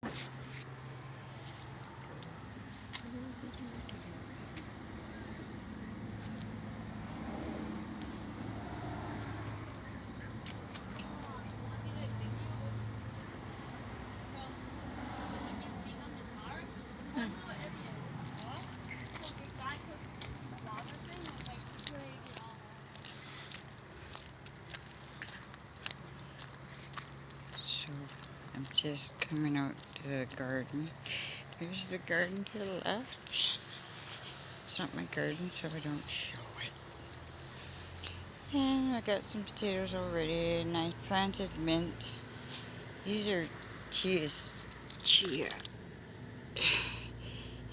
So I'm just coming out to the garden. Here's the garden to the left. It's not my garden, so I don't show it. And I got some potatoes already, and I planted mint. These are chia.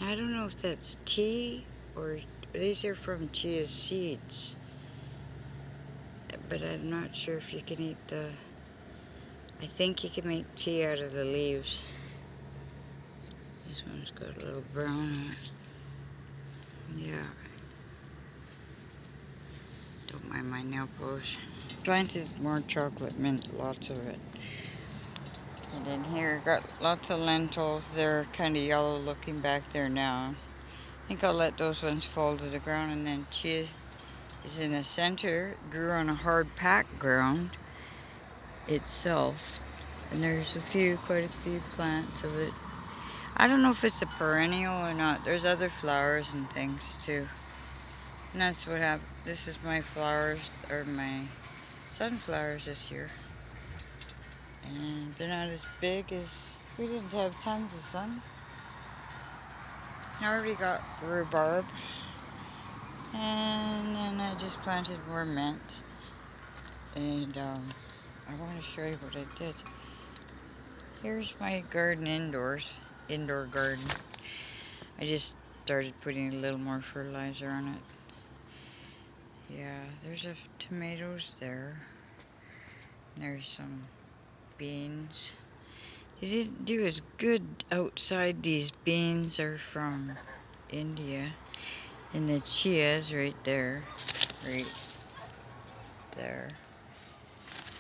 I don't know if that's tea or these are from chia seeds, but I'm not sure if you can eat the. I think you can make tea out of the leaves. This one's got a little brown on it. Yeah. Don't mind my nail polish. Planted more chocolate mint, lots of it. And in here, got lots of lentils. They're kind of yellow looking back there now. I think I'll let those ones fall to the ground, and then chia is in the center, grew on a hard packed ground itself. And there's quite a few plants of it. I don't know if it's a perennial or not. There's other flowers and things too. And that's what happened. This is my flowers, or my sunflowers this year. And they're not as big as, we didn't have tons of sun. I already got rhubarb. And then I just planted more mint. And I want to show you what I did. Here's my garden indoor garden. I just started putting a little more fertilizer on it. Yeah, there's tomatoes there. There's some beans. They didn't do as good outside. These beans are from India. And the chia is right there. Right there.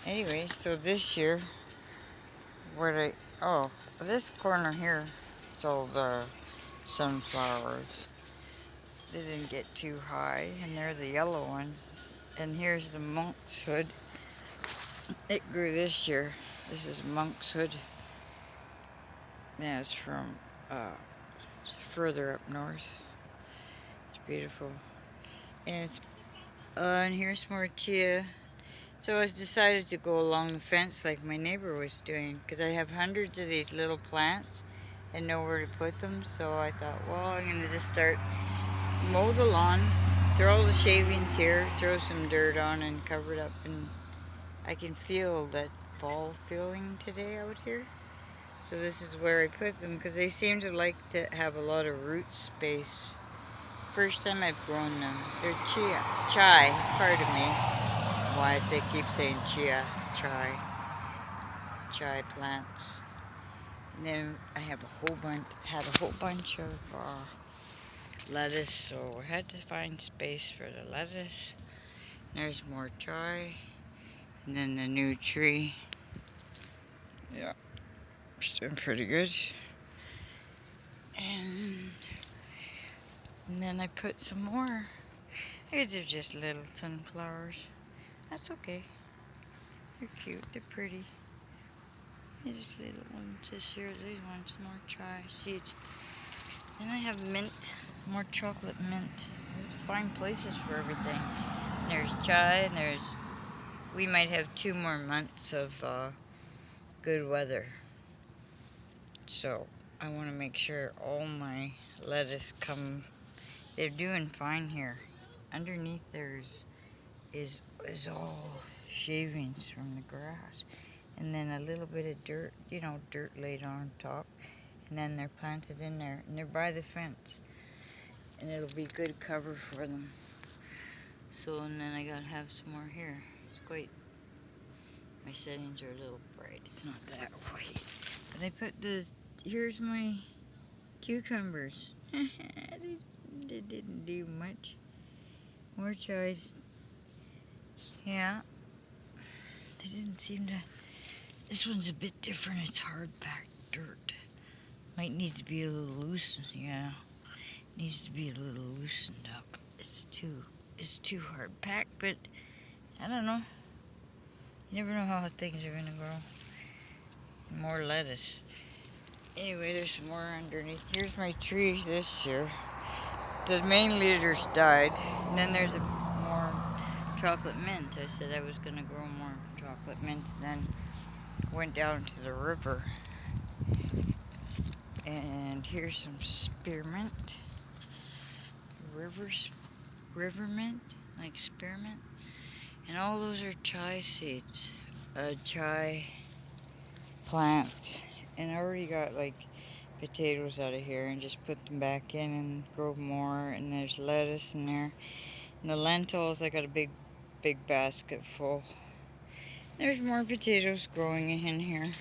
Anyway, so this year, this corner here, it's all the sunflowers. They didn't get too high, and they're the yellow ones. And here's the monkshood. It grew this year. This is monkshood. Yeah, it's from further up north. It's beautiful. And here's more chia. So I decided to go along the fence like my neighbor was doing, because I have hundreds of these little plants and nowhere to put them. So I thought, well, I'm going to just start mow the lawn, throw all the shavings here, throw some dirt on and cover it up, and I can feel that fall feeling today out here. So this is where I put them, because they seem to like to have a lot of root space. First time I've grown them. They're chai, pardon me. Why I keep saying chai plants. And then I have had a whole bunch of lettuce, so I had to find space for the lettuce. There's more chai, and then the new tree. Yeah, it's doing pretty good. And then I put some more. These are just little sunflowers. That's okay. They're cute. They're pretty. They're just little ones this year. These ones more chai seeds. Then I have mint, more chocolate mint. I have to find places for everything. There's chai, and we might have 2 more months of good weather. So I want to make sure all my lettuce they're doing fine here. Underneath is all shavings from the grass. And then a little bit of dirt, dirt laid on top. And then they're planted in there, and they're by the fence. And it'll be good cover for them. So, and then I gotta have some more here. My settings are a little bright. It's not that white. But I put here's my cucumbers. They didn't do much. More choice. Yeah. They didn't seem to. This one's a bit different. It's hard packed dirt. Might need to be a little loosened. Yeah, needs to be a little loosened up. It's too hard packed, but I don't know. You never know how things are gonna grow. More lettuce. Anyway, there's some more underneath. Here's my tree this year. The main leaders died, and then there's more chocolate mint. I said I was gonna grow more chocolate mint, and then went down to the river. And here's some spearmint. River mint, like spearmint. And all those are chai seeds. A chai plant. And I already got like potatoes out of here and just put them back in and grow more. And there's lettuce in there. And the lentils, I got a big basket full. There's more potatoes growing in here.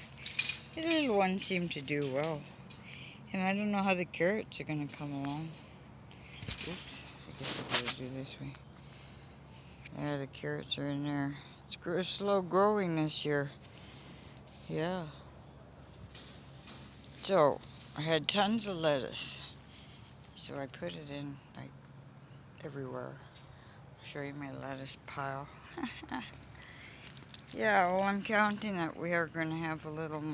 The little ones seem to do well. And I don't know how the carrots are going to come along. Oops, I guess I gotta do this way. Yeah, the carrots are in there. It's slow growing this year. Yeah. So, I had tons of lettuce. So I put it in, like, everywhere. I'll show you my lettuce pile. Yeah, well, I'm counting that we are going to have a little bit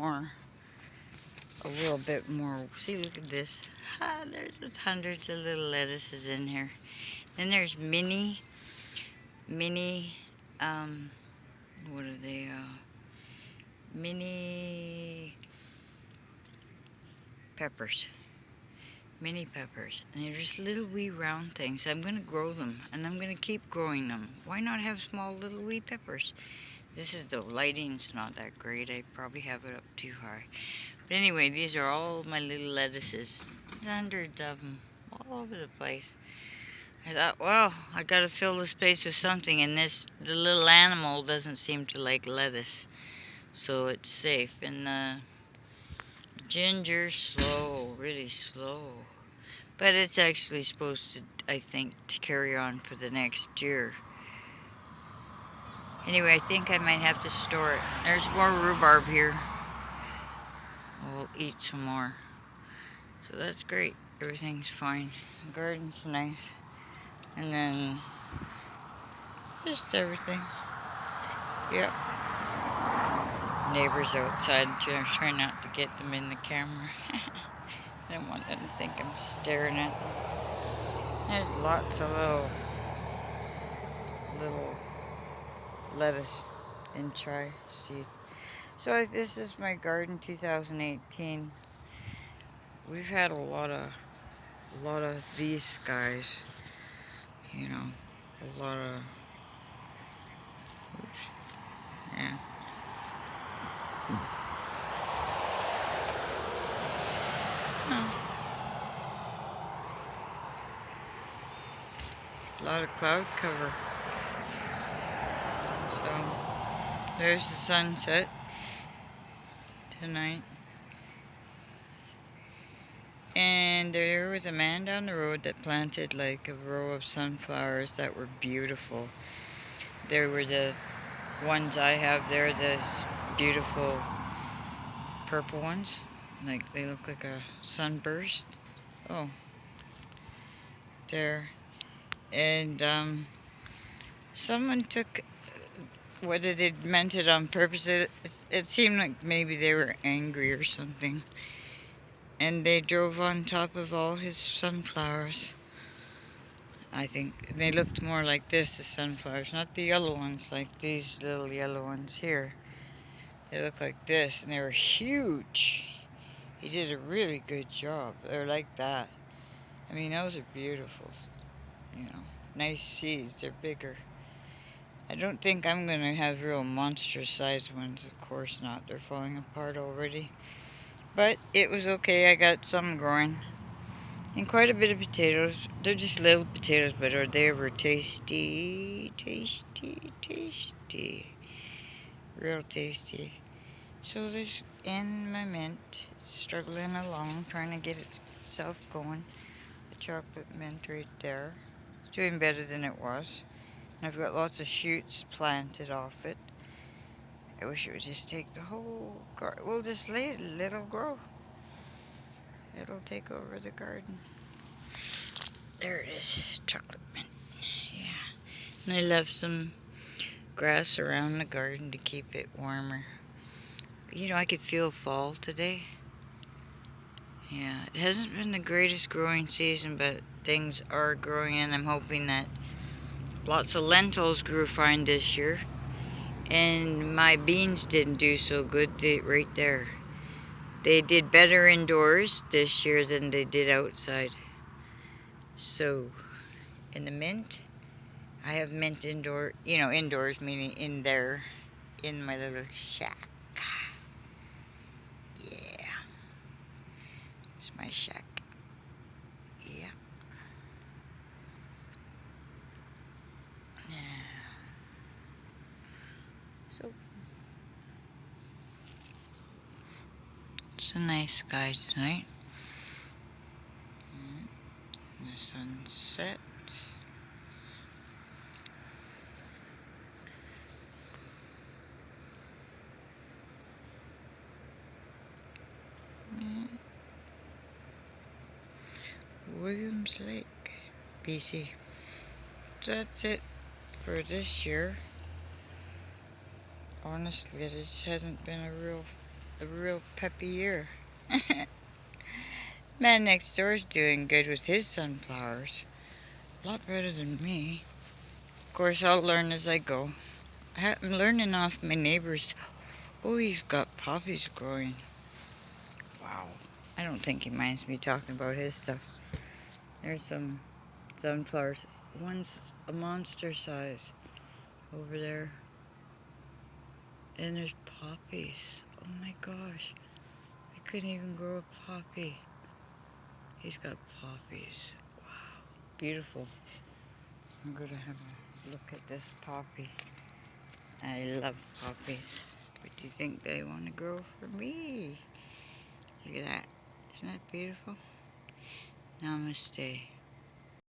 more. See, look at this. There's hundreds of little lettuces in here. Then there's mini, what are they, mini peppers. Mini peppers. And they're just little wee round things. I'm going to grow them, and I'm going to keep growing them. Why not have small little wee peppers? The lighting's not that great. I probably have it up too high. But anyway, these are all my little lettuces. There's hundreds of them all over the place. I thought, well, I got to fill the space with something, and the little animal doesn't seem to like lettuce, so it's safe. And ginger's slow, really slow, but it's actually supposed to, I think, to carry on for the next year. Anyway, I think I might have to store it. There's more rhubarb here. We'll eat some more. So that's great. Everything's fine. The garden's nice. And then just everything. Yep. Neighbors outside, trying not to get them in the camera. I don't want them to think I'm staring at them. There's lots of little lettuce and chai seeds. So this is my garden 2018. We've had a lot of these guys, you know, a lot of, yeah. A lot of cloud cover. So there's the sunset tonight. And there was a man down the road that planted like a row of sunflowers that were beautiful. There were the ones I have there, the beautiful purple ones. Like they look like a sunburst. Oh, there. And someone took whether they'd meant it on purpose. It seemed like maybe they were angry or something. And they drove on top of all his sunflowers. I think they looked more like this, the sunflowers, not the yellow ones like these little yellow ones here. They look like this, and they were huge. He did a really good job. They're like that. I mean, those are beautiful. You know, nice seeds. They're bigger. I don't think I'm going to have real monster-sized ones. Of course not. They're falling apart already. But it was okay. I got some growing. And quite a bit of potatoes. They're just little potatoes, but they were tasty, tasty, tasty. Real tasty. So there's in my mint. It's struggling along, trying to get itself going. The chocolate mint right there. It's doing better than it was. And I've got lots of shoots planted off it. I wish it would just take the whole garden. We'll just let it grow. It'll take over the garden. There it is, chocolate mint. Yeah. And I left some grass around the garden to keep it warmer. You know, I could feel fall today. Yeah, it hasn't been the greatest growing season, but things are growing, and I'm hoping that lots of lentils grew fine this year. And my beans didn't do so good right there. They did better indoors this year than they did outside. So, in the mint, I have mint indoors meaning in there, in my little shack. Yeah, it's my shack. Yeah. So, it's a nice sky tonight. The sunset. Williams Lake, BC. That's it for this year. Honestly, it just hasn't been a real peppy year. Man next door is doing good with his sunflowers. A lot better than me. Of course, I'll learn as I go. I'm learning off my neighbors. Oh, he's got poppies growing. Wow. I don't think he minds me talking about his stuff. There's some sunflowers. One's a monster size over there. And there's poppies. Oh my gosh. I couldn't even grow a poppy. He's got poppies. Wow. Beautiful. I'm going to have a look at this poppy. I love poppies. What do you think they want to grow for me? Look at that. Isn't that beautiful? Namaste.